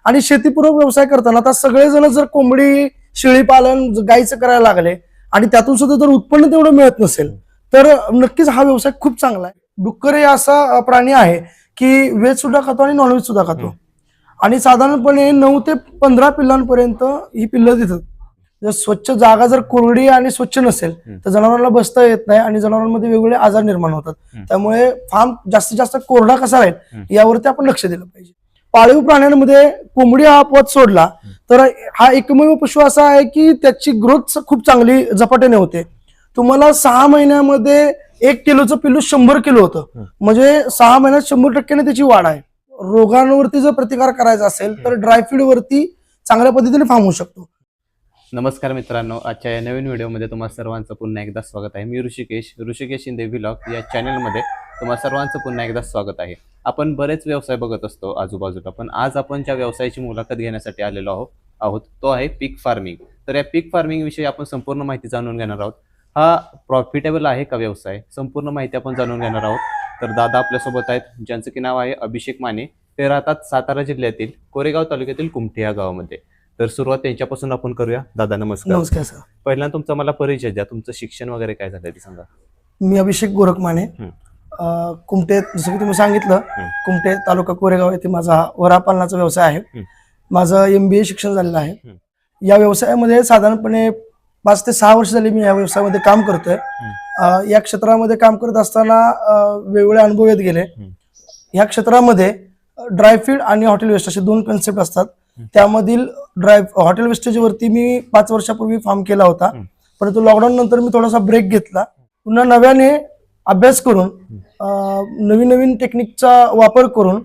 आणि शेतीपूरक व्यवसाय करताना आता सगळेजण जर कोंबडी शेळी पालन गाईचं करायला लागले आणि त्यातून सुद्धा जर उत्पन्न तेवढं मिळत नसेल तर नक्कीच हा व्यवसाय खूप चांगला आहे। डुक्कर हे असा प्राणी आहे की व्हेज सुद्धा खातो आणि नॉनव्हेज सुद्धा खातो आणि साधारणपणे 9 ते 15 पिल्लांपर्यंत ही पिल्लं देतात। जर स्वच्छ जागा जर कोरडी आणि स्वच्छ नसेल तर जनावरांना बसता येत नाही आणि जनावरांमध्ये वेगवेगळे आजार निर्माण होतात। त्यामुळे फार्म जास्तीत जास्त कोरडा कसा राहील यावरती आपण लक्ष दिलं पाहिजे। पाळीव प्राण्यांमध्ये कोंबडी हा अपवाद सोडला तर हा एकमेव पशु असा आहे की त्याची ग्रोथ खूप चांगली झपाट्याने होते। तुम्हाला 6 महिन्यामध्ये 1 किलोचं पिल्लू 100 किलो होतं, म्हणजे 6 महिन्यात 100% त्याची वाढ आहे। रोगांवरती जर प्रतिकार करायचा असेल तर ड्रायफीड वरती चांगल्या पद्धतीने फार्म होऊ शकतो। नमस्कार मित्रांनो, आजच्या या नवीन व्हिडिओमध्ये तुम्हा सर्वांचं पुन्हा एकदा स्वागत आहे। मी ऋषिकेश शिंदे व्लॉग या चॅनलमध्ये तुम्हा सर्वांचं पुन्हा एकदा स्वागत आहे। आपण बरेच व्यवसाय बघत असतो आजूबाजूला, पण आज आपण ज्या व्यवसायाची मुलाखत घेण्यासाठी आलेलो आहोत तो आहे पीक फार्मिंग। तर या पीक फार्मिंग विषयी आपण संपूर्ण माहिती जाणून घेणार आहोत। हा प्रॉफिटेबल आहे का व्यवसाय, संपूर्ण माहिती आपण जाणून घेणार आहोत। तर दादा आपल्यासोबत आहेत, ज्यांचं की नाव आहे अभिषेक माने। ते राहतात सातारा जिल्ह्यातील कोरेगाव तालुक्यातील कुमठी या गावामध्ये। तर सुरुवात त्यांच्यापासून आपण करूया। दादा नमस्कार। नमस्कार सर। पहिल्यांदा तुमचा मला परिचय द्या, तुमचं शिक्षण वगैरे काय झालं ते सांगा। मी अभिषेक गोरख माने, कुमटे, जसं की तुम्ही सांगितलं कुमटे तालुका कोरेगाव येथे माझा वरापालनाचा व्यवसाय आहे। माझं MBA शिक्षण झालेलं आहे। या व्यवसायामध्ये साधारणपणे 5 ते 6 वर्ष झाली मी या व्यवसायामध्ये काम करतोय। या क्षेत्रामध्ये काम करत असताना वेगवेगळे अनुभव येत गेले। या क्षेत्रामध्ये ड्रायफीड आणि हॉटेल वेस्ट असे 2 कन्सेप्ट असतात। त्यामधील हॉटेल वेस्टेज वरती मी 5 वर्षापूर्वी फार्म केला होता, परंतु लॉकडाऊन नंतर मी थोडासा ब्रेक घेतला। पुन्हा नव्याने अभ्यास करून नवीन टेक्निकचा वापर करून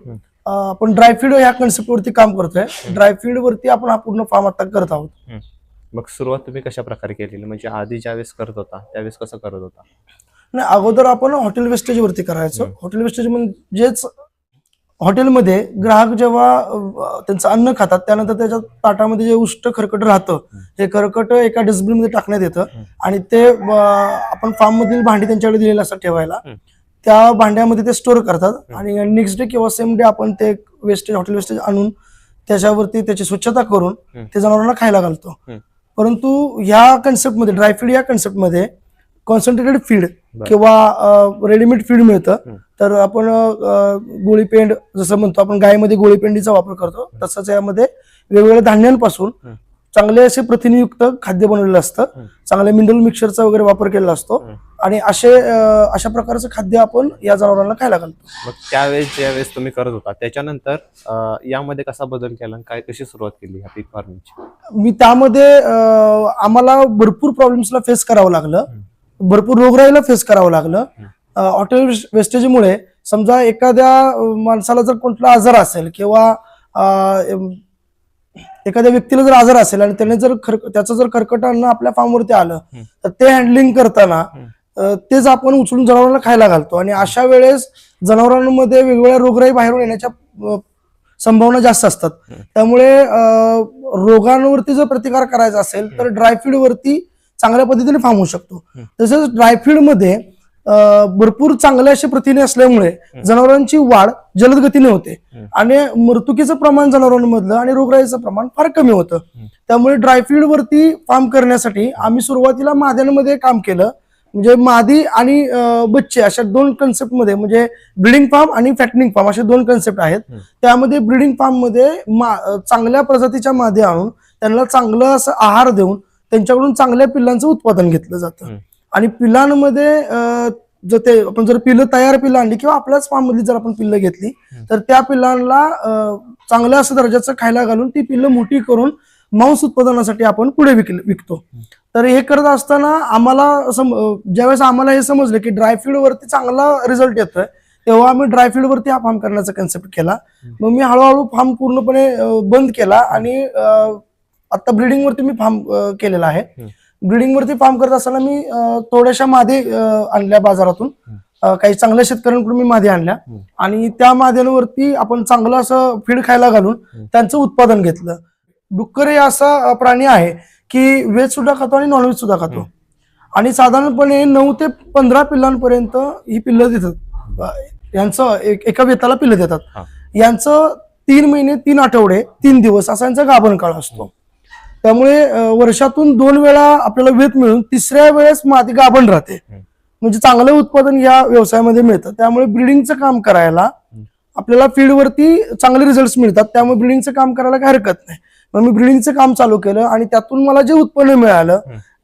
आपण ड्रायफीड या कन्सेप्ट वरती काम करतोय। ड्रायफीड वरती आपण हा पूर्ण फार्म आता करत आहोत। मग सुरुवात तुम्ही कशा प्रकारे केलेली, म्हणजे आधी ज्यावेळेस करत होता त्यावेळेस कसं करत होता? नाही, अगोदर आपण हॉटेल वेस्टेज वरती करायचो। हॉटेल वेस्टेज म्हणजेच हॉटेलमध्ये ग्राहक जेव्हा त्यांचं अन्न खातात त्यानंतर त्याच्या ताटामध्ये जे उष्ट खरकट राहतं हे खरकट एका डस्टबिन मध्ये टाकण्यात येतं आणि ते आपण फार्म मधील भांडी त्यांच्याकडे दिलेलं असतं ठेवायला। त्या भांड्यामध्ये ते स्टोअर करतात आणि नेक्स्ट डे किंवा सेम डे आपण ते वेस्टेज हॉटेल वेस्टेज आणून त्याच्यावरती त्याची स्वच्छता करून ते जनावरांना खायला घालतो। परंतु ह्या कन्सेप्टमध्ये ड्रायफीड या कन्सेप्टमध्ये कॉन्सन्ट्रेटेड फीड किंवा रेडीमेड फीड मिळतं। तर आपण गोळीपेंड जसं म्हणतो आपण गायमध्ये गोळीपेंडीचा वापर करतो, तसंच यामध्ये वेगवेगळ्या धान्यांपासून चांगले असे प्रथिनयुक्त खाद्य बनवलेलं असतं। चांगल्या मिनरल मिक्सरचा वगैरे वापर केलेला असतो आणि अशा प्रकारचं खाद्य आपण या जनावरांना खायला घालतो। मग त्यावेळेस ज्यावेळेस तुम्ही करत होता त्याच्यानंतर यामध्ये कसा बदल केला, काय कशी सुरुवात केली ह्या पीक फार्मिंगची? मी त्यामध्ये आम्हाला भरपूर प्रॉब्लेम्सला फेस करावं लागलं, भरपूर रोगराईला फेस करावं लागलं। हॉटेल वेस्टेजमुळे समजा एखाद्या माणसाला जर कोणता आजार असेल किंवा एखाद्या व्यक्तीला जर आजार असेल आणि त्याने जर त्याचं जर खरकट अन्न आपल्या फार्मवरती आलं तर ते हँडलिंग करताना तेच आपण उचलून जनावरांना खायला घालतो आणि अशा वेळेस जनावरांमध्ये वेगवेगळ्या रोगराई बाहेरून येण्याच्या संभावना जास्त असतात। त्यामुळे रोगांवरती जर प्रतिकार करायचा असेल तर ड्रायफीड वरती चांगल्या पद्धतीने फार्म होऊ शकतो। तसेच ड्रायफीड मध्ये भरपूर चांगले असे प्रथिने असल्यामुळे जनावरांची वाढ जलद गतीने होते आणि मृत्यूकीचं प्रमाण जनावरांमधलं आणि रोगराईचं प्रमाण फार कमी होतं। त्यामुळे ड्रायफीड वरती फार्म करण्यासाठी आम्ही सुरुवातीला माद्यांमध्ये काम केलं, म्हणजे मादी आणि बच्चे अशा 2 कन्सेप्ट मध्ये, म्हणजे ब्रीडिंग फार्म आणि फॅटनिंग फार्म असे 2 कन्सेप्ट आहेत। त्यामध्ये ब्रीडिंग फार्म मध्ये चांगल्या प्रजातीच्या मादी आणून त्यांना चांगलं असं आहार देऊन त्यांच्याकडून चांगल्या पिल्लांचं उत्पादन घेतलं जातं आणि पिल्लांमध्ये आपण जर तयार पिल्लं आणली किंवा आपल्याच फार्म मधली जर आपण पिल्लं घेतली तर त्या पिल्लांना चांगल्या असं दर्जाचं खायला घालून ती पिल्लं मोठी करून मांस उत्पादनासाठी आपण पुढे विकतो। तर हे करत असताना आम्हाला ज्यावेळेस आम्हाला हे समजलं की ड्रायफीड वरती चांगला रिझल्ट येतोय तेव्हा आम्ही ड्रायफीड वरती हा फार्म करण्याचा कन्सेप्ट केला। मग मी हळूहळू फार्म पूर्णपणे बंद केला आणि आता ब्रीडिंग वरती मी फार्म केलेला आहे। ब्रीडिंग वरती फार्म करत असताना मी थोड्याशा मादी आणल्या बाजारातून, काही चांगल्या शेतकऱ्यांकडून मी मादी आणल्या आणि त्या माद्यांवरती आपण चांगलं असं फीड खायला घालून त्यांचं उत्पादन घेतलं। डुक्कर हे असा प्राणी आहे की व्हेज सुद्धा खातो आणि नॉनव्हेज सुद्धा खातो आणि साधारणपणे 9 ते 15 पिल्लांपर्यंत ही पिल्लं देतात। यांचं एका वेताला पिल्लं देतात। यांचं 3 महिने 3 आठवडे 3 दिवस असा यांचा गाभण काळ असतो. त्यामुळे वर्षातून 2 वेळा आपल्याला वेत मिळून 3ऱ्या वेळेस मादी गाभण राहते. म्हणजे चांगलं उत्पादन या व्यवसायामध्ये मिळतं. त्यामुळे ब्रीडिंगचं काम करायला आपल्याला फील्डवरती चांगले रिझल्ट मिळतात. त्यामुळे ब्रीडिंगचं काम करायला काही हरकत नाही. मग मी ब्रीडिंगचं काम चालू केलं आणि त्यातून मला जे उत्पन्न मिळालं,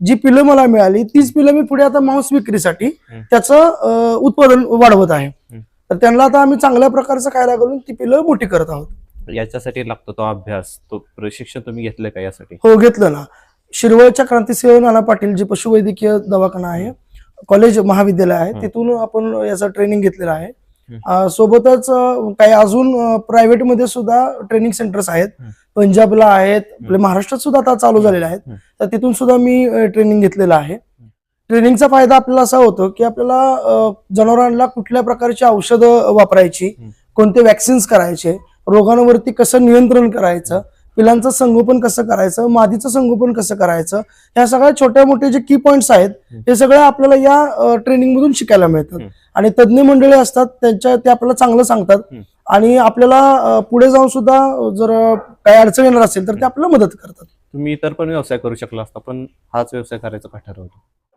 जी पिलं मला मिळाली, तीच पिलं मी पुढे आता मांस विक्रीसाठी त्याचं उत्पादन वाढवत आहे. तर त्यांना आता आम्ही चांगल्या प्रकारचं खायला घालून ती पिलं मोठी करत आहोत. याच्यासाठी लागतो तो अभ्यास, तो प्रशिक्षण तुम्ही घेतलं का यासाठी? हो, घेतलं ना. शिरवळच्या क्रांतिसिंह नाना पाटील जे पशुवैद्यकीय दवाखाना आहे, कॉलेज महाविद्यालय आहे, तिथून आपण याचं ट्रेनिंग घेतलेलं आहे. सोबतच काही अजून प्रायव्हेटमध्ये सुद्धा ट्रेनिंग सेंटर्स आहेत. पंजाबला आहेत, आपल्या महाराष्ट्रात सुद्धा आता चालू झालेले आहेत. तर तिथून सुद्धा मी ट्रेनिंग घेतलेलं आहे. ट्रेनिंगचा फायदा आपल्याला असा होतो की आपल्याला जनावरांना कुठल्या प्रकारची औषधं वापरायची, कोणते वॅक्सिन्स करायचे, रोगांवरती कसं नियंत्रण करायचं, पिलांचं संगोपन कसं करायचं, मादीचं संगोपन कसं करायचं, ह्या सगळ्या छोट्या मोठे जे की पॉइंट्स आहेत हे सगळं आपल्याला या ट्रेनिंग मधून शिकायला मिळतात. आणि तज्ज्ञ मंडळी असतात ते आपल्याला चांगलं सांगतात आणि आपल्याला पुढे जाऊन सुद्धा जर काही अडचण येणार असेल तर ते आपल्याला मदत करतात. तुम्ही इतर पण व्यवसाय करू शकला असता, पण हाच व्यवसाय करायचा का ठरवलं?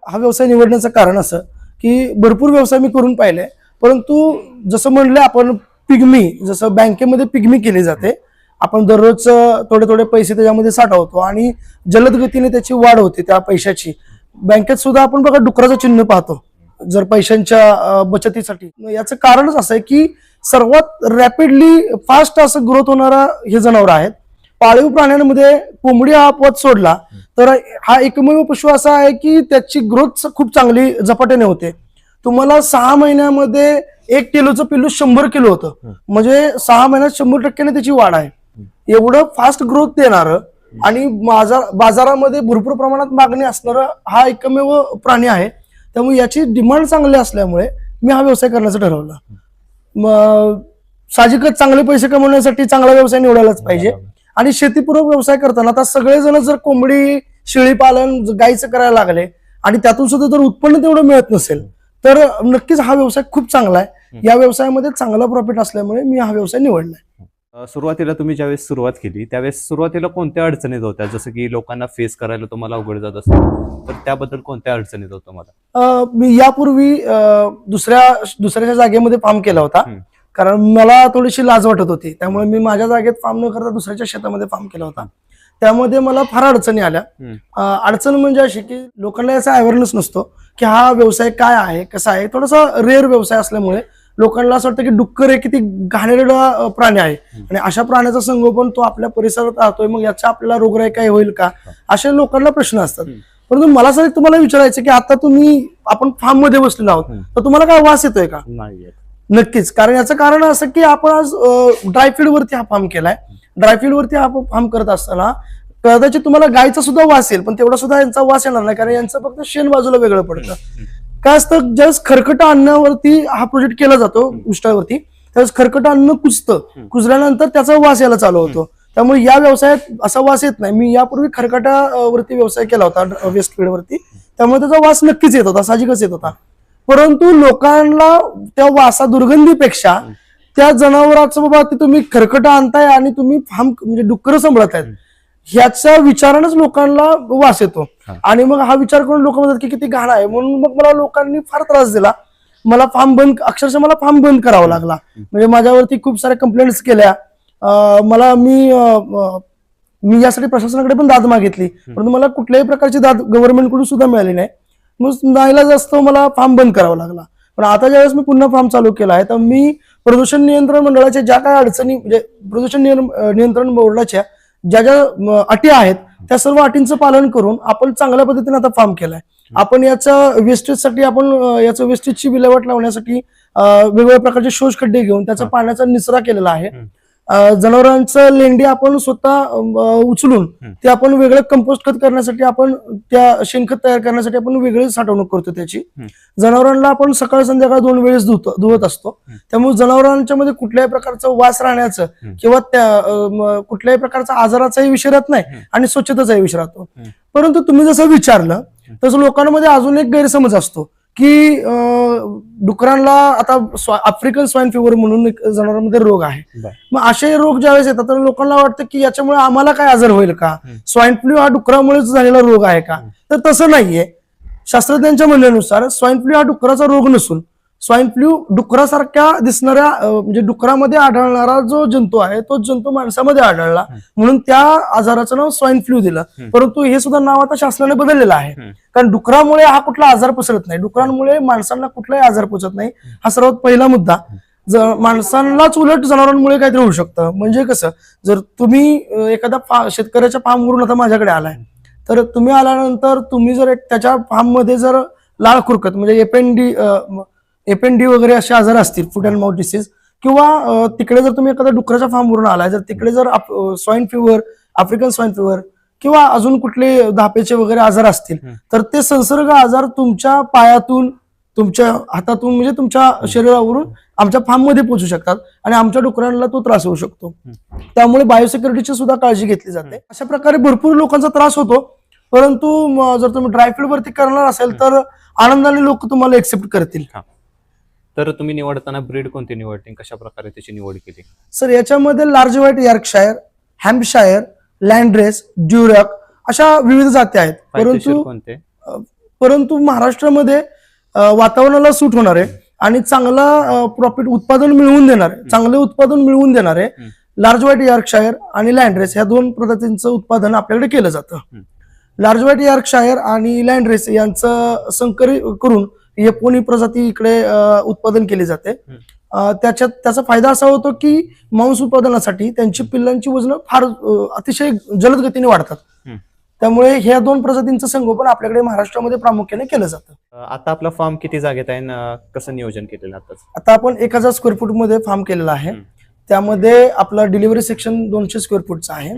हा व्यवसाय निवडण्याचं कारण असं की भरपूर व्यवसाय मी करून पाहिले, परंतु जसं म्हणलं आपण पिग्मी, जसं बँकेमध्ये पिग्मी केली जाते, आपण दररोज थोडे थोडे पैसे त्याच्यामध्ये साठवतो आणि जलद गतीने त्याची वाढ होते त्या पैशाची. बँकेत सुद्धा आपण बघा डुकराचं चिन्ह पाहतो जर पैशांच्या बचतीसाठी. याचं कारणच असं आहे की सर्वात रॅपिडली फास्ट असं ग्रोथ होणारा हे जनावर आहेत. पाळीव प्राण्यांमध्ये कोंबडी हा अपवाद सोडला तर हा एकमेव पशु असा आहे की त्याची ग्रोथ खूप चांगली झपाट्याने होते. तुम्हाला 6 महिन्यामध्ये 1 किलोचं पिल्लू 100 किलो होतं. म्हणजे 6 महिन्यात 100% त्याची वाढ आहे. एवढं फास्ट ग्रोथ देणारं आणि बाजारामध्ये भरपूर प्रमाणात मागणी असणारं हा एकमेव प्राणी आहे. त्यामुळे याची डिमांड चांगली असल्यामुळे मी हा व्यवसाय करण्याचं ठरवलं. साहजिकच चांगले पैसे कमवण्यासाठी चांगला व्यवसाय निवडायलाच पाहिजे. आणि शेतीपूरक व्यवसाय करताना आता सगळेजण जर कोंबडी, शेळी पालन, गाईचं करायला लागले आणि त्यातून सुद्धा जर उत्पन्न तेवढं मिळत नसेल तर नक्कीच हा व्यवसाय खूप चांगला आहे. या व्यवसायामध्ये चांगला प्रॉफिट असल्यामुळे मी हा व्यवसाय निवडलाय. सुरुवातीला तुम्ही ज्यावेळेस सुरुवात केली त्यावेळेस सुरुवातीला कोणत्या अडचणीत होत्या, जसं की लोकांना फेस करायला तुम्हाला अवघड जात असेल तर त्याबद्दल कोणत्या अडचणीत होत्या मला? मी यापूर्वी दुसऱ्याच्या जागेमध्ये फार्म केला होता, कारण मला थोडीशी लाज वाटत होती. त्यामुळे मी माझ्या जागेत फार्म न करता दुसऱ्याच्या शेतामध्ये फार्म केला होता. त्यामध्ये मला फार अडचणी आल्या. अडचण म्हणजे अशी की लोकांना याचा अवेअरनेस नसतो की हा व्यवसाय काय आहे, कसा आहे. थोडासा रेअर व्यवसाय असल्यामुळे लोकांना असं वाटतं की डुक्कर हे किती घाणेरडा प्राणी आहे आणि अशा प्राण्याचं संगोपन तो आपल्या परिसरात राहतोय, मग याचा आपल्याला रोगराई काय होईल का, अशा लोकांना प्रश्न असतात. परंतु मला असं तुम्हाला विचारायचं की आता आपण फार्म मध्ये बसलेलो आहोत तर तुम्हाला काय वास येतोय का? नक्कीच. कारण याचं कारण असं की आपण आज ड्रायफीड वरती हा फार्म केलाय. ड्रायफीड वरती हा फार्म करत असताना कदाचित तुम्हाला गायचा सुद्धा वास येईल, पण तेवढा सुद्धा यांचा वास येणार नाही, कारण यांचं फक्त शेण बाजूला वेगळं पडतं. काय असतं, ज्यावेळेस खरकट अन्नावरती हा प्रोजेक्ट केला जातो उष्टावरती, त्यावेळेस खरकट अन्न कुजतं. कुजल्यानंतर त्याचा वास यायला चालू होतो. त्यामुळे या व्यवसायात असा वास येत नाही. मी यापूर्वी खरकटावरती व्यवसाय केला होता वेस्ट फीड वरती, त्यामुळे त्याचा वास नक्कीच येत होता, साहजिकच येत होता. परंतु लोकांना त्या वासा दुर्गंधीपेक्षा त्या जनावराचं बाबा ते तुम्ही खरकट आणताय आणि तुम्ही फार्म म्हणजे डुक्कर सांभाळत आहेत ह्याच्या विचारानंच लोकांना वास येतो. आणि मग हा विचार करून लोक म्हणतात की किती घाण आहे, म्हणून मग मला लोकांनी फार त्रास दिला. मला अक्षरशः मला फार्म बंद करावा लागला. म्हणजे माझ्यावरती खूप साऱ्या कंप्लेंट्स केल्या. मी यासाठी प्रशासनाकडे पण दाद मागितली, परंतु मला कुठल्याही प्रकारची दाद गव्हर्नमेंटकडून सुद्धा मिळाली नाही. मग नाईलाज असतो मला फार्म बंद करावा लागला. पण आता ज्यावेळेस मी पुन्हा फार्म चालू केला आहे तर मी प्रदूषण नियंत्रण मंडळाच्या ज्या काही अडचणी म्हणजे प्रदूषण नियंत्रण बोर्डाच्या ज्या ज्या अटी आहेत त्या सर्व अटींचं पालन करून आपण चांगल्या पद्धतीने आता फार्म केलाय. आपण याच्या वेस्टेजसाठी याचं वेस्टेजची विल्हेवाट लावण्यासाठी वेगवेगळ्या प्रकारचे शोष खड्डे घेऊन त्याचा पाण्याचा निचरा केलेला आहे. जनावरांचं लेंडी आपण स्वतः उचलून ते आपण वेगळं कंपोस्ट खत करण्यासाठी आपण त्या शेणखत तयार करण्यासाठी आपण वेगळी साठवणूक करतो त्याची. जनावरांना आपण सकाळ संध्याकाळ 2 वेळेस धुवत असतो. त्यामुळे जनावरांच्या मध्ये कुठल्याही प्रकारचं वास राहण्याचं किंवा त्या कुठल्याही प्रकारचा आजाराचाही विषय राहत नाही आणि स्वच्छतेचाही विषय राहतो. परंतु तुम्ही जसं विचारलं तसं लोकांमध्ये अजून एक गैरसमज असतो की डुकरांना आता आफ्रिकन स्वाईन फिवर म्हणून एक जनावरांमध्ये रोग आहे. बरं. मग असे रोग ज्यावेळेस येतात तर लोकांना वाटतं की याच्यामुळे आम्हाला काय आजार होईल का, स्वाईन फ्लू हा डुकरामुळेच झालेला रोग आहे का, तर तसं नाहीये. शास्त्रज्ञांच्या म्हणण्यानुसार स्वाईन फ्लू हा डुकराचा रोग नसून स्वाईन फ्लू डुकरासारख्या दिसणाऱ्या म्हणजे डुकरामध्ये आढळणारा जो जंतू आहे तो जंतू माणसामध्ये आढळला म्हणून त्या आजाराचं नाव स्वाईन फ्लू दिलं. परंतु हे सुद्धा नाव आता शासनाने बदललेलं आहे, कारण डुकरामुळे हा कुठला आजार पसरत नाही, डुकरांमुळे माणसांना कुठलाही आजार पोचत नाही. हा सर्वात पहिला मुद्दा. माणसांनाच उलट जनावरांमुळे काहीतरी होऊ शकतं. म्हणजे कसं, जर तुम्ही एखाद्या शेतकऱ्याच्या फार्मवरून आता माझ्याकडे आलाय, तर तुम्ही आल्यानंतर तुम्ही जर त्याच्या फार्म मध्ये जर लाळ खुरकत म्हणजे एपएनडी वगैरे असे आजार असतील, फूट अँड माउथ डिसीज, किंवा तिकडे जर तुम्ही एखाद्या डुकराच्या फार्मवरून आलाय, जर तिकडे जर swine fever, African swine fever किंवा अजून कुठले धापेचे वगैरे आजार असतील, तर ते संसर्ग आजार तुमच्या पायातून, तुमच्या हातातून म्हणजे तुमच्या शरीरावरून आमच्या फार्म मध्ये पोहोचू शकतात आणि आमच्या डुकरांना तो त्रास होऊ शकतो. त्यामुळे बायोसिक्युरिटीची सुद्धा काळजी घेतली जाते. अशा प्रकारे भरपूर लोकांचा त्रास होतो, परंतु जर तुम्ही ड्रायफीड वरती करणार असेल तर आनंदाने लोक तुम्हाला एक्सेप्ट करतील. तर तुम्ही निवडताना ब्रीड कोणती निवडली, कशा प्रकारे त्याची निवड केली? सर, याच्यामध्ये लार्ज व्हाईट यॉर्कशायर, हॅम्पशायर, लँड्रेस, ड्युरक अशा विविध जाती आहेत. परंतु महाराष्ट्रामध्ये वातावरणाला सूट होणारे आणि चांगला प्रॉफिट उत्पादन मिळवून देणारे, चांगले उत्पादन मिळवून देणारे लार्ज व्हाईट यॉर्कशायर आणि लँड्रेस ह्या दोन प्रजातींचं उत्पादन आपल्याकडे केलं जातं. लार्ज व्हाईट यॉर्कशायर आणि लँड्रेस यांचं संकरित करून एपोनी प्रजाती इकडे उत्पादन केली जाते. त्याचा फायदा असा होतो की मांस उत्पादनासाठी त्यांची पिल्लांची वजन फार अतिशय जलद गतीने वाढतात. त्यामुळे ह्या दोन प्रजातींचं संगोपन आपल्याकडे महाराष्ट्रामध्ये प्रामुख्याने केलं जातं. आता आपला फार्म किती जागेत आहे, कसं नियोजन केलेलं आता आपण 1000 स्क्वेअर फूट मध्ये फार्म केलेला आहे. त्यामध्ये आपलं डिलिव्हरी सेक्शन 200 स्क्वेअर फूटचं आहे.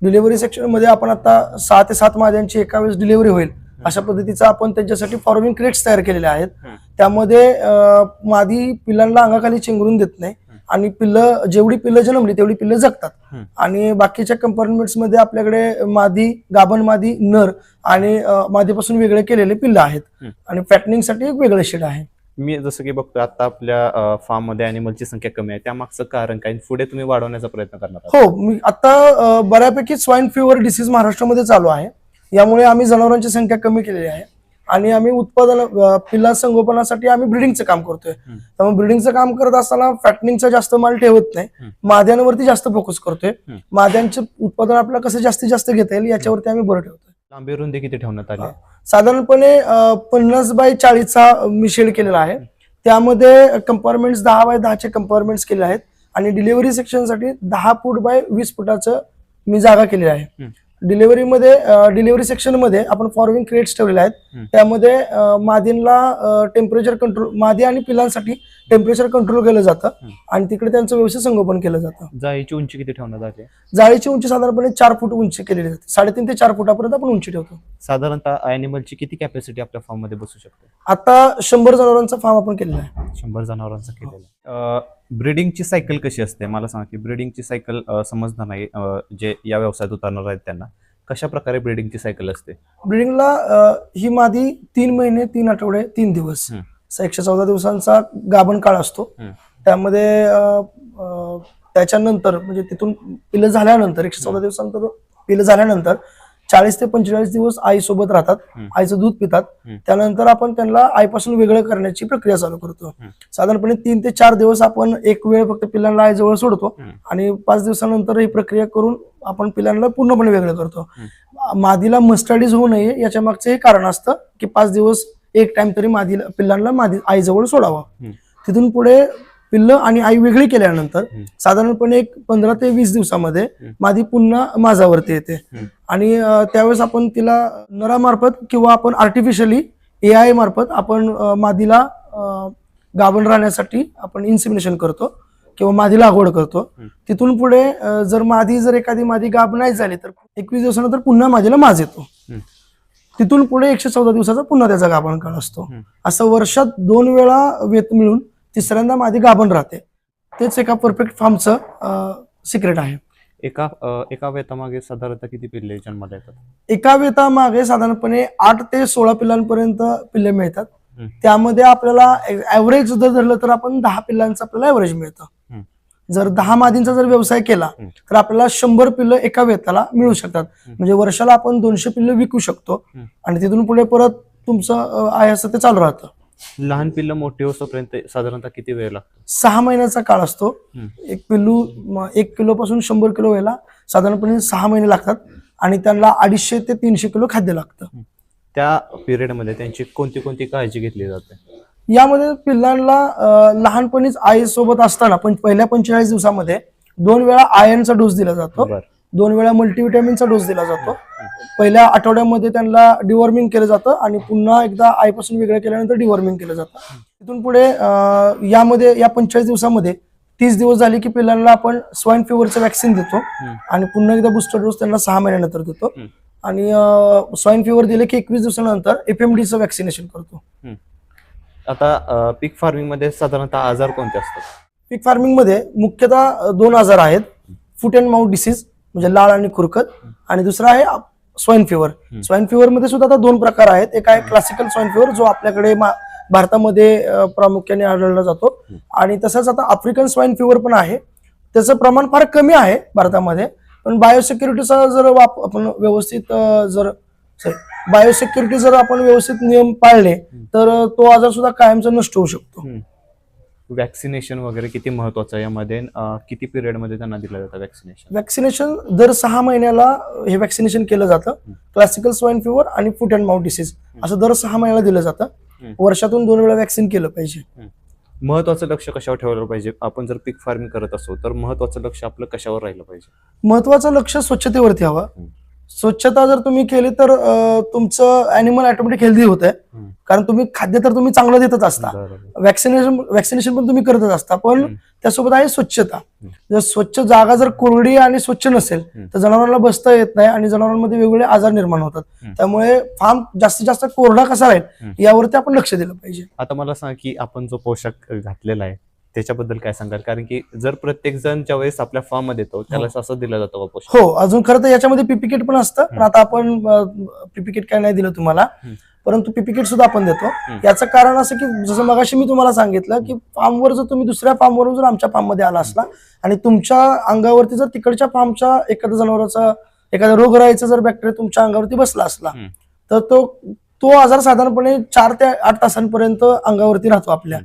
डिलिव्हरी सेक्शन मध्ये आपण आता 6 ते 7 माद्यांची एका वेळेस डिलिव्हरी होईल अशा पद्धतीचा आपण त्यांच्यासाठी फॉर्मिंग क्रेट्स तयार केलेले आहेत. त्यामध्ये मादी पिल्लांना अंगाखाली चेंगरून देत नाही आणि जेवढी पिल्लं जन्मली तेवढी पिल्लं जगतात. आणि बाकीच्या कंपार्टमेंट्स मध्ये आपल्याकडे मादी, गाभण मादी, नर आणि मादीपासून वेगळे केलेले पिल्लं आहेत आणि फॅटनिंग साठी एक वेगळं शेड आहे. मी जसं की बघतो आता आपल्या फार्म मध्ये अॅनिमलची संख्या कमी आहे, त्यामागचं कारण काय, पुढे तुम्ही वाढवण्याचा प्रयत्न करणार? हो, मी आता बऱ्यापैकी स्वाईन फिवर डिसीज महाराष्ट्रामध्ये चालू आहे. यामुळे आम्ही जनावरांची संख्या कमी केलेली आहे आणि आम्ही पिल्ला संगोपनासाठी आम्ही ब्रिडिंगचं काम करतोय. त्यामुळे ब्रिडिंगचं काम करत असताना फॅटनिंगचा जास्त माल ठेवत नाही, माद्यांवरती जास्त फोकस करतोय. माद्यांचे उत्पादन आपल्याला कसं जास्तीत जास्त घेता येईल याच्यावरती आम्ही भर ठेवतोय. लांबी रुंदी किती ठेवण्यात आली? साधारणपणे 50 बाय 40चा मी शेड केलेला आहे. त्यामध्ये कंपार्टमेंट्स 10 बाय 10चे कंपार्टमेंट्स केले आहेत आणि डिलिव्हरी सेक्शन साठी 10 फूट बाय 20 फुटाचं मी जागा केलेली आहे. डिलिव्हरी सेक्शन मध्ये आपण फॉर्मिंग क्रेट्स ठेवलेले आहेत. त्यामध्ये मादींना टेम्परेचर कंट्रोल, मादी आणि पिल्लांसाठी टेम्परेचर कंट्रोल केलं जातं आणि तिकडे त्यांचं व्यवस्थित संगोपन केलं जातं. जाळीची उंची किती ठेवण्यात आली? जाळीची उंची साधारणपणे 4 फूट उंची केलेली जाते. 3.5 ते 4 फुटापर्यंत आपण उंची ठेवतो. साधारणतः अॅनिमलची किती कॅपॅसिटी आपल्या फार्म मध्ये बसू शकते? आता 100 जनावरांचा फार्म आपण केलेला आहे. 100 जनावरांचा केलेला. ब्रीडिंगची सायकल कशी असते मला सांगा, की ब्रीडिंगची सायकल समजणार नाही जे या व्यवसायात उतरणार आहेत त्यांना, कशा प्रकारे ब्रीडिंगची सायकल असते? ब्रीडिंगला ही मादी 3 महिने 3 आठवडे 3 दिवस 114 दिवसांचा गाभण काळ असतो. त्यामध्ये त्याच्यानंतर म्हणजे तिथून पिल्लं झाल्यानंतर 114 दिवसांनंतर पिल्लं झाल्यानंतर 40 ते 45 दिवस आईसोबत राहतात, आईचं दूध पितात. त्यानंतर आपण त्यांना आईपासून वेगळं करण्याची प्रक्रिया चालू करतो. साधारणपणे 3 ते 4 दिवस आपण एक वेळ फक्त पिल्लांना आईजवळ सोडतो आणि 5 दिवसानंतर ही प्रक्रिया करून आपण पिल्लांना पूर्णपणे वेगळं करतो. मादीला मस्टर्डीज होऊ नये याच्या मागचं हे कारण असतं की 5 दिवस एक टाइम तरी पिल्लांना आईजवळ सोडावं. तिथून पुढे पिल्लं आणि आई वेगळी केल्यानंतर साधारणपणे एक 15 ते 20 दिवसामध्ये मादी पुन्हा माझावरती येते आणि त्यावेळेस आपण तिला नरामार्फत किंवा आपण आर्टिफिशियली AI मार्फत आपण मादीला गाभण राहण्यासाठी आपण इन्सेमिनेशन करतो किंवा मादी लागवड करतो. तिथून पुढे जर एखादी मादी गाभ नाही झाली तर 21 दिवसानंतर पुन्हा मादीला माज येतो. तिथून पुढे 114 दिवसाचा पुन्हा त्याचा गाभण काळ असतो. असं वर्षात 2 वेळा वेत मिळून तिसऱ्यांदा मादी गाभण राहते. तेच एका परफेक्ट फार्मचं सिक्रेट आहे. एका वेतामागे साधारणतः किती पिल्ले जन्माला येतात? एका वेतामागे साधारणपणे 8 ते 16 पिल्लांपर्यंत पिल्ले मिळतात त्यामध्ये आपल्याला ऍव्हरेज जर धरलं तर आपण 10 पिल्लांचं आपल्याला ऍव्हरेज मिळतं. जर 10 मादींचा जर व्यवसाय केला तर आपल्याला 100 पिल्लं एका वेताला मिळू शकतात. म्हणजे वर्षाला आपण 200 पिल्लं विकू शकतो आणि तिथून पुढे परत तुमचं आहे असं ते चालू राहतं. लहान पिल्लं मोठी होईपर्यंत साधारणतः किती वेळ लागतो? 6 महिन्याचा काळ असतो. एक पिल्लू 1 किलो पासून 100 किलो व्हायला साधारणपणे 6 महिने लागतात आणि त्यांना 250 ते 300 किलो खाद्य लागतं. त्या पिरियडमध्ये त्यांची कोणती कोणती काळजी घेतली जाते? यामध्ये पिल्लांना लहानपणीच आईसोबत असताना पण पहिल्या 45 दिवसामध्ये 2 वेळा आयर्नचा डोस दिला जातो, 2 वेळा मल्टीव्हिटॅमिनचा डोस दिला जातो. पहिल्या आठवड्यामध्ये त्यांना डिवॉर्मिंग केलं जातं आणि पुन्हा एकदा आईपासून वेगळं केल्यानंतर डिवॉर्मिंग केलं जातं. तिथून पुढे यामध्ये या 45 दिवसामध्ये 30 दिवस झाले की पिल्लांना आपण स्वाईन फिवरचं वॅक्सिन देतो आणि पुन्हा एकदा बुस्टर डोस त्यांना 6 महिन्यानंतर देतो आणि स्वाईन फिवर दिले की 21 दिवसानंतर FMDचं वॅक्सिनेशन करतो. आता पीक फार्मिंग मध्ये साधारणतः आजार कोणते असतात? पीक फार्मिंग मध्ये मुख्यतः 2 आजार आहेत. फूट अँड माउथ डिसीज म्हणजे लाळ आणि खुरकत आणि दुसरा आहे स्वाईन फिवर. स्वाईन फिवर मध्ये सुद्धा आता 2 प्रकार आहेत. एक आहे क्लासिकल स्वाईन फिवर जो आपल्याकडे भारतामध्ये प्रामुख्याने आढळला जातो आणि तसंच आता आफ्रिकन स्वाईन फिवर पण आहे. त्याचं प्रमाण फार कमी आहे भारतामध्ये, पण बायोसिक्युरिटीचा जर आपण व्यवस्थित जर आपण व्यवस्थित नियम पाळले तर तो आजार सुद्धा कायमचा नष्ट होऊ शकतो. वॅक्सिनेशन वगैरे किती महत्वाचं आहे यामध्ये? किती पिरियड मध्ये त्यांना दिलं जातं वॅक्सिनेशन? वॅक्सिनेशन दर 6 महिन्याला हे वॅक्सिनेशन केलं जातं. क्लासिकल स्वाईन फिवर आणि फूट अँड माउथ डिसीज असं दर 6 महिन्याला दिलं जातं. वर्षातून 2 वेळा वॅक्सिन केलं पाहिजे. महत्वाचं लक्ष कशावर ठेवलं पाहिजे? आपण जर पीक फार्मिंग करत असो तर महत्वाचं लक्ष आपलं कशावर राहिलं पाहिजे? महत्वाचं लक्ष स्वच्छतेवरती हवं. स्वच्छता जर तुम्ही केली तर तुमचं अॅनिमल ऑटोमॅटिक हेल्दी होत आहे, कारण तुम्ही खाद्य तर तुम्ही चांगलं देतच असता, वॅक्सिनेशन पण तुम्ही करतच असता, पण त्यासोबत आहे स्वच्छता. जर स्वच्छ जागा जर कोरडी आणि स्वच्छ नसेल तर जनावरांना बसता येत नाही आणि जनावरांमध्ये वेगवेगळे आजार निर्माण होतात. त्यामुळे फार्म जास्तीत जास्त कोरडा कसा राहील यावरती आपण लक्ष दिलं पाहिजे. आता मला सांग की आपण जो पोशाख घातलेला आहे त्याच्याबद्दल काय सांगाल? कारण की जर प्रत्येक जण ज्या वेळेस आपल्या फॉर्म मध्ये येतो त्याला असं दिलं जातं पोशाख. हो, अजून खरं तर याच्यामध्ये पीपी किट पण असतं, पण आता आपण पीपी किट काय नाही दिलं तुम्हाला, परंतु पीपी किट सुद्धा आपण देतो. याचं कारण असं की जसं मगाशी मी तुम्हाला सांगितलं की फार्मवर जर तुम्ही दुसऱ्या फार्मवरून जर आमच्या फार्म मध्ये आला असला आणि तुमच्या अंगावरती जर तिकडच्या फार्मच्या एखाद्या जनावराचा एखाद्या रोगराईचा जर बॅक्टेरिया तुमच्या अंगावरती बसला असला तर तो आजार साधारणपणे 4 ते 8 तासांपर्यंत अंगावरती राहतो आपल्या.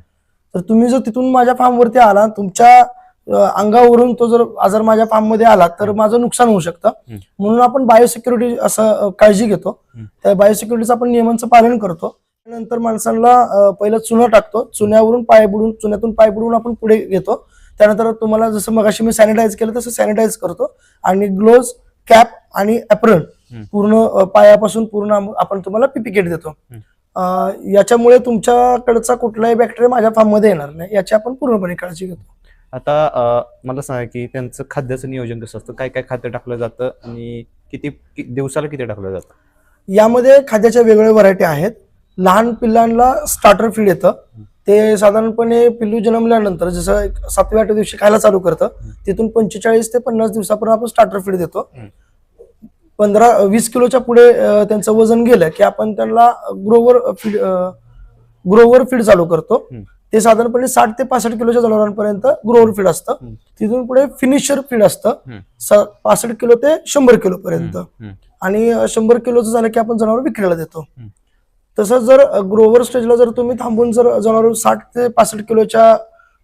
तर तुम्ही जर तिथून माझ्या फार्मवरती आला, तुमच्या अंगावरून तो जर आजार माझ्या फार्म मध्ये आला तर माझं नुकसान होऊ शकतं. म्हणून आपण बायोसिक्युरिटी असं काळजी घेतो. त्या बायोसिक्युरिटीचं आपण नियमांचं पालन करतो. नंतर माणसांना पहिलं चुना टाकतो, चुन्यातून पाय बुडवून आपण पुढे घेतो. त्यानंतर तुम्हाला जसं मगाशी मी सॅनिटाईज केलं तसं सॅनिटाईज करतो आणि ग्लोव्ज, कॅप आणि ॲप्रन पूर्ण पायापासून पूर्ण आपण तुम्हाला पीपी किट देतो. याच्यामुळे तुमच्याकडचा कुठलाही बॅक्टेरिया माझ्या फार्म मध्ये येणार नाही याची आपण पूर्णपणे काळजी घेतो. आता मला सांगा की त्यांचं खाद्याचं नियोजन कसं असतं? काय काय खाद्य टाकलं जातं आणि किती दिवसाला किती टाकलं जातं? यामध्ये खाद्याच्या वेगवेगळ्या व्हरायटी आहेत. लहान पिल्लांना स्टार्टर फीड येतं. ते साधारणपणे पिल्लू जन्मल्यानंतर जसं 7व्या-8व्या दिवशी खायला चालू करतं, तिथून 45 ते 50 दिवसापर्यंत आपण स्टार्टर फीड देतो. 15-20 किलोच्या पुढे त्यांचं वजन गेलं की आपण त्यांना ग्रोवर फीड चालू करतो. ते साधारणपणे 60 ते 65 किलोच्या जनावरांपर्यंत ग्रोवर फीड असतं. तिथून पुढे फिनिशर फीड असतं 65 किलो ते 100 किलो पर्यंत आणि 100 किलोचं झालं की आपण जनावर विक्रीला देतो. तसंच जर ग्रोवर स्टेजला जर तुम्ही थांबून जर जनावर 60 ते 65 किलोच्या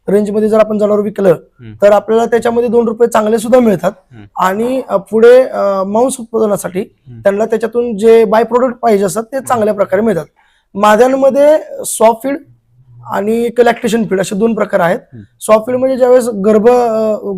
रेंजमध्ये जर आपण जनावर विकलं तर आपल्याला त्याच्यामध्ये ₹2 चांगले सुद्धा मिळतात आणि पुढे मांस उत्पादनासाठी त्यांना त्याच्यातून जे बाय प्रोडक्ट पाहिजे असतात ते चांगल्या प्रकारे मिळतात. माद्यांमध्ये सॉफ्ट फीड आणि एक लॅक्टेशन फीड असे 2 प्रकार आहेत. सॉफ्ट फीड म्हणजे ज्यावेळेस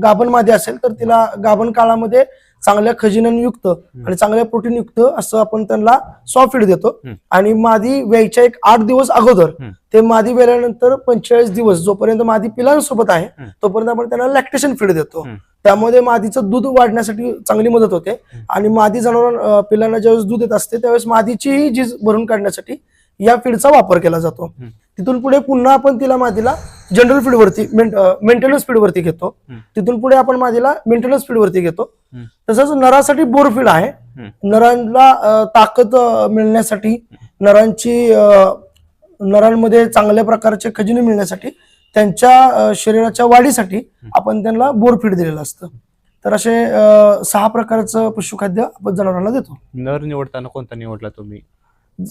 गाभण मादी असेल तर तिला गाभण काळामध्ये चांगल्या खजिन्यांयुक्त आणि चांगल्या प्रोटीनयुक्त असं आपण त्यांना सॉफ्ट फीड देतो आणि मादी व्यायच्या 8 दिवस अगोदर ते मादी वेल्यानंतर 45 दिवस जोपर्यंत मादी पिलांसोबत आहे तोपर्यंत आपण त्यांना लॅक्टेशन फीड देतो. त्यामध्ये मादीचं दूध वाढण्यासाठी चांगली मदत होते आणि मादी जनावर पिलांना ज्यावेळेस दूध येत असते त्यावेळेस मादीचीही झीज भरून काढण्यासाठी या फीडचा वापर केला जातो. तिथून पुढे पुन्हा आपण तिला मादीला जनरल फीडवरती मेंटेनन्स फीडवरती घेतो. तिथून पुढे आपण मादीला मेंटेनन्स फीडवरती घेतो. तसंच नरासाठी बोर फीड आहे. नरांना ताकद मिळण्यासाठी नरांची नरांमध्ये चांगल्या प्रकारचे खजिने मिळण्यासाठी त्यांच्या शरीराच्या वाढीसाठी आपण त्यांना बोरफीड दिलेलं असतं. तर असे 6 प्रकारचं पशुखाद्य आपण जनावरांना देतो. नर निवडताना कोणता निवडला तुम्ही?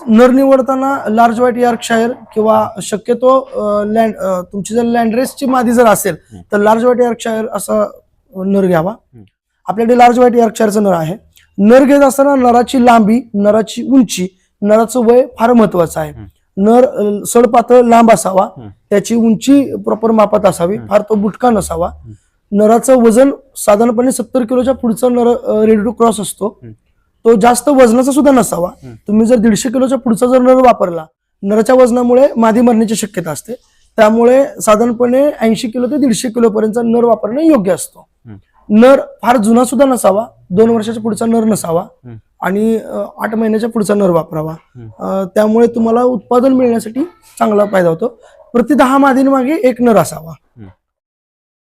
नर निवडताना लार्ज व्हाईट यॉर्कशायर किंवा शक्यतो तुमची जर लँडरेसची मादी जर असेल तर लार्ज व्हाईट यॉर्कशायर असा नर घ्यावा. आपल्याकडे लार्ज व्हाईट यॉर्कशायरचा नर आहे. नर घेत असताना नराची लांबी, नराची उंची, नराचं वय फार महत्वाचं आहे. नर सडपातळ लांब असावा, त्याची उंची प्रॉपर मापात असावी, फार तो बुटका नसावा. नराचं वजन साधारणपणे 70 किलोच्या पुढचा नर रेडी टू क्रॉस असतो. तो जास्त वजनाचा सुद्धा नसावा. तुम्ही जर 150 किलोच्या पुढचा जर नर वापरला, नराच्या वजनामुळे मादी मरण्याची शक्यता असते. त्यामुळे साधारणपणे 80 किलो ते 150 किलो पर्यंत नर वापरणे योग्य असतो. नर फार जुना सुद्धा नसावा, 2 वर्षाच्या पुढचा नर नसावा आणि 8 महिन्याच्या पुढचा नर वापरावा. त्यामुळे तुम्हाला उत्पादन मिळण्यासाठी चांगला फायदा होतो. प्रति 10 मादींमागे 1 नर असावा.